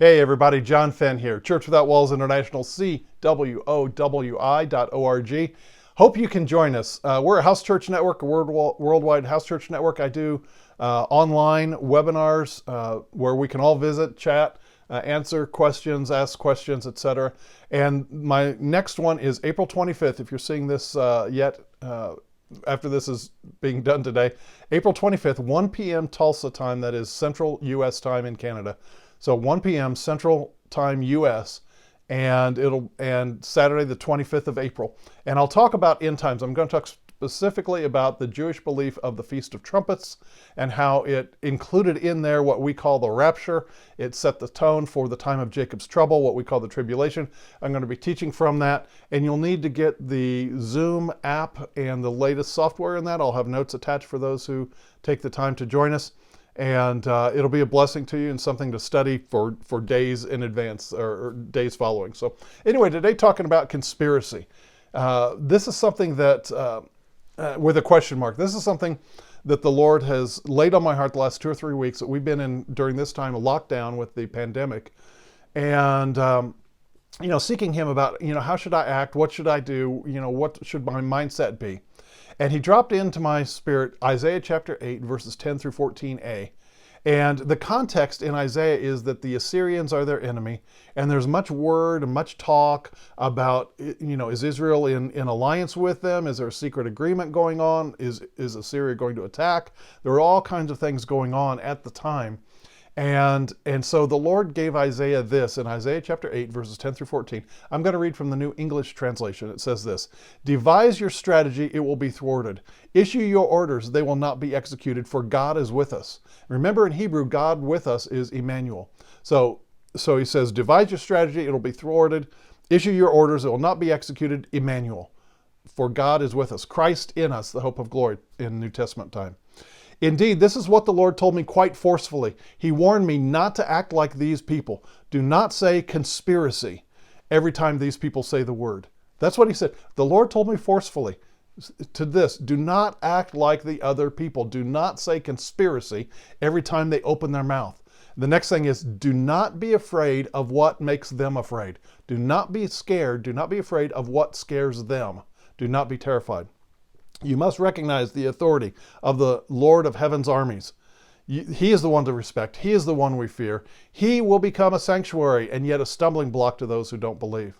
Hey everybody, John Fenn here, Church Without Walls International, CWOWI.org. Hope you can join us. We're a house church network, a worldwide house church network. I do online webinars where we can all visit, chat, answer questions, ask questions, etc. And my next one is April 25th. If you're seeing this yet, after this is being done today, April 25th, 1 p.m. Tulsa time, that is Central U.S. time in Canada. So 1 p.m. Central Time U.S. and Saturday the 25th of April. And I'll talk about end times. I'm going to talk specifically about the Jewish belief of the Feast of Trumpets and how it included in there what we call the rapture. It set the tone for the time of Jacob's trouble, what we call the tribulation. I'm going to be teaching from that, and you'll need to get the Zoom app and the latest software in that. I'll have notes attached for those who take the time to join us. And it'll be a blessing to you and something to study for days in advance or days following. So anyway, today talking about conspiracy. This is something that, with a question mark, this is something that the Lord has laid on my heart the last 2 or 3 weeks that we've been in during this time of lockdown with the pandemic. And, seeking Him about, how should I act? What should I do? What should my mindset be? And He dropped into my spirit Isaiah chapter 8, verses 10 through 14a. And the context in Isaiah is that the Assyrians are their enemy, and there's much word and much talk about, is Israel in alliance with them? Is there a secret agreement going on? Is Assyria going to attack? There were all kinds of things going on at the time. And so the Lord gave Isaiah this in Isaiah chapter 8, verses 10 through 14. I'm going to read from the New English Translation. It says this: "Devise your strategy, it will be thwarted. Issue your orders, they will not be executed, for God is with us." Remember, in Hebrew, God with us is Emmanuel. So he says, devise your strategy, it'll be thwarted. Issue your orders, it will not be executed, Emmanuel. For God is with us. Christ in us, the hope of glory in New Testament time. "Indeed, this is what the Lord told me quite forcefully. He warned me not to act like these people. Do not say conspiracy every time these people say the word." That's what He said. The Lord told me forcefully to this: do not act like the other people. Do not say conspiracy every time they open their mouth. The next thing is, do not be afraid of what makes them afraid. Do not be scared. Do not be afraid of what scares them. Do not be terrified. You must recognize the authority of the Lord of heaven's armies. He is the one to respect. He is the one we fear. He will become a sanctuary and yet a stumbling block to those who don't believe.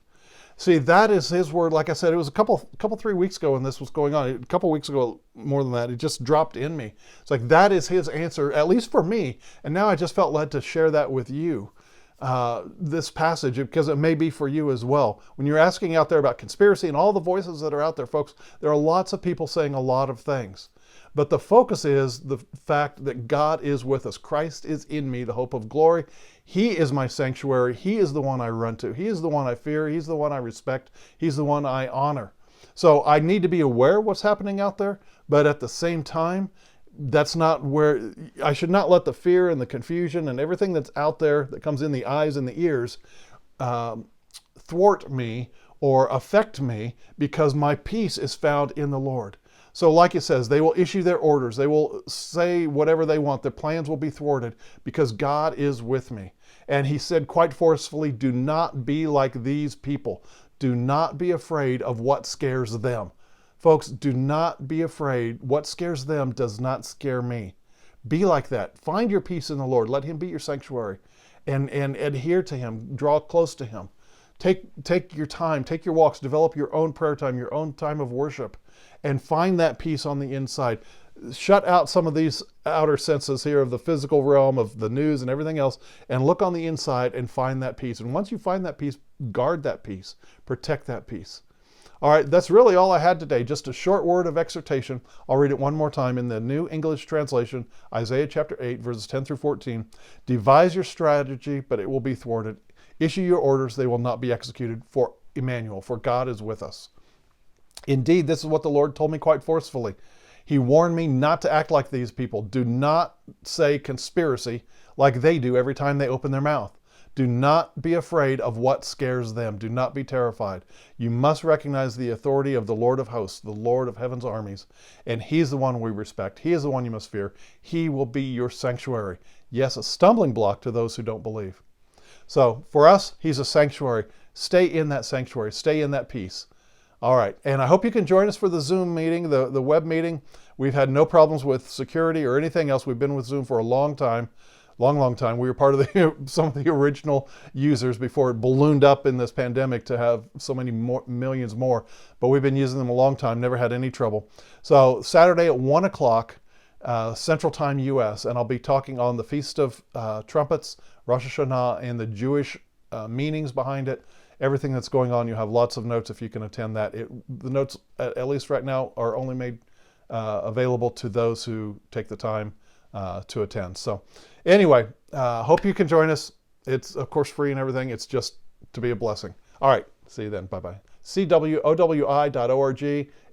See, that is His word. Like I said, it was a couple 3 weeks ago when this was going on. A couple weeks ago, more than that, it just dropped in me. It's like that is His answer, at least for me. And now I just felt led to share that with you. This passage, because it may be for you as well. When you're asking out there about conspiracy and all the voices that are out there, folks, there are lots of people saying a lot of things. But the focus is the fact that God is with us. Christ is in me, the hope of glory. He is my sanctuary. He is the one I run to. He is the one I fear. He's the one I respect. He's the one I honor. So I need to be aware of what's happening out there, but at the same time, that's not where I should not let the fear and the confusion and everything that's out there that comes in the eyes and the ears thwart me or affect me, because my peace is found in the Lord. So like it says, they will issue their orders. They will say whatever they want. Their plans will be thwarted because God is with me. And He said quite forcefully, do not be like these people. Do not be afraid of what scares them. Folks, do not be afraid. What scares them does not scare me. Be like that. Find your peace in the Lord. Let Him be your sanctuary and adhere to Him. Draw close to Him. Take your time, take your walks, develop your own prayer time, your own time of worship, and find that peace on the inside. Shut out some of these outer senses here of the physical realm, of the news and everything else, and look on the inside and find that peace. And once you find that peace, guard that peace, protect that peace. All right, that's really all I had today. Just a short word of exhortation. I'll read it one more time in the New English Translation, Isaiah chapter 8, verses 10 through 14. "Devise your strategy, but it will be thwarted. Issue your orders, they will not be executed, for Emmanuel, for God is with us. Indeed, this is what the Lord told me quite forcefully. He warned me not to act like these people. Do not say conspiracy like they do every time they open their mouth. Do not be afraid of what scares them. Do not be terrified. You must recognize the authority of the Lord of hosts, the Lord of heaven's armies, and He's the one we respect. He is the one you must fear. He will be your sanctuary. Yes, a stumbling block to those who don't believe." So for us, he's a sanctuary. Stay in that sanctuary. Stay in that peace. All right. And I hope you can join us for the Zoom meeting, the web meeting. We've had no problems with security or anything else. We've been with Zoom for a long time. Long time. We were part of some of the original users before it ballooned up in this pandemic to have so many millions more. But we've been using them a long time, never had any trouble. So Saturday at 1 o'clock Central Time U.S., and I'll be talking on the Feast of Trumpets, Rosh Hashanah, and the Jewish meanings behind it. Everything that's going on. You have lots of notes if you can attend that. The notes, at least right now, are only made available to those who take the time to attend. So anyway, hope you can join us. It's, of course, free and everything. It's just to be a blessing. All right. See you then. Bye-bye. CWOWI.org,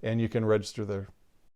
and you can register there.